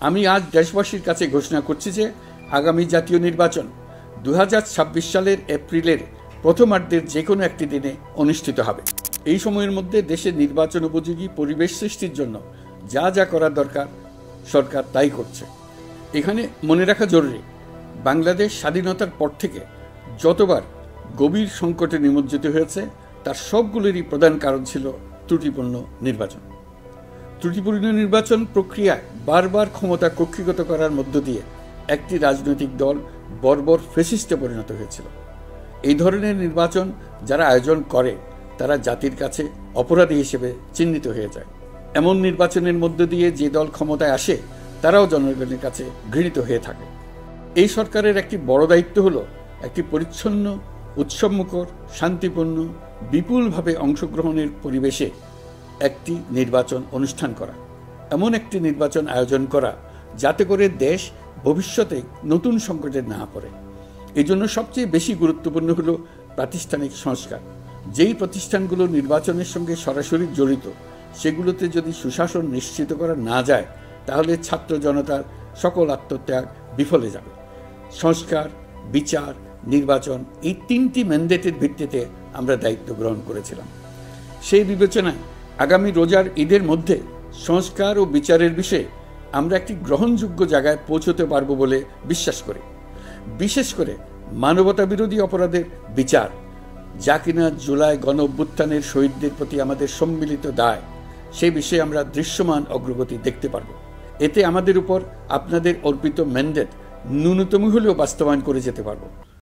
আমি আজ দেশবাসীর কাছে ঘোষণা করছি যে আগামী জাতীয় নির্বাচন 2026 সালের এপ্রিলের প্রথমার্ধের যে কোনো একটি দিনে অনুষ্ঠিত হবে। এই সময়ের মধ্যে দেশে নির্বাচন উপযোগী পরিবেশ সৃষ্টির জন্য যা যা করা দরকার সরকার তাই করছে। এখানে মনে রাখা জরুরি, বাংলাদেশ স্বাধীনতার পর থেকে যতবার গভীর সংকটে নিমজ্জিত হয়েছে তার সবগুলোরই প্রধান কারণ ছিল ত্রুটিপূর্ণ নির্বাচন। ত্রুটিপূর্ণ নির্বাচন প্রক্রিয়ায় বারবার ক্ষমতা কক্ষিগত করার মধ্য দিয়ে একটি রাজনৈতিক দল বর্বর ফ্যাসিস্টে পরিণত হয়েছিল। এই ধরনের নির্বাচন যারা আয়োজন করে তারা জাতির কাছে অপরাধী হিসেবে চিহ্নিত হয়ে যায়। এমন নির্বাচনের মধ্য দিয়ে যে দল ক্ষমতায় আসে তারাও জনগণের কাছে ঘৃণিত হয়ে থাকে। এই সরকারের একটি বড় দায়িত্ব হলো একটি পরিচ্ছন্ন, উৎসবমুখর, শান্তিপূর্ণ, বিপুলভাবে অংশগ্রহণের পরিবেশে একটি নির্বাচন অনুষ্ঠান করা, এমন একটি নির্বাচন আয়োজন করা যাতে করে দেশ ভবিষ্যতে নতুন সংকটে না পড়ে। এই জন্য সবচেয়ে বেশি গুরুত্বপূর্ণ হলো প্রাতিষ্ঠানিক সংস্কার। যেই প্রতিষ্ঠানগুলো নির্বাচনের সঙ্গে সরাসরি জড়িত সেগুলোতে যদি সুশাসন নিশ্চিত করা না যায় তাহলে ছাত্র জনতার সকল আত্মত্যাগ বিফলে যাবে। সংস্কার, বিচার, নির্বাচন এই তিনটি ম্যান্ডেটের ভিত্তিতে আমরা দায়িত্ব গ্রহণ করেছিলাম। সেই বিবেচনায় আগামী রোজার ঈদের মধ্যে সংস্কার ও বিচারের বিষয়ে আমরা একটি গ্রহণযোগ্য জায়গায় পৌঁছতে পারব বলে বিশ্বাস করি। বিশেষ করে মানবতা বিরোধী অপরাধের বিচার, যা কিনা জুলাই গণ অভ্যুত্থানের শহীদদের প্রতি আমাদের সম্মিলিত দায়, সেই বিষয়ে আমরা দৃশ্যমান অগ্রগতি দেখতে পারব। এতে আমাদের উপর আপনাদের অর্পিত ম্যান্ডেট ন্যূনতম হলেও বাস্তবায়ন করে যেতে পারব।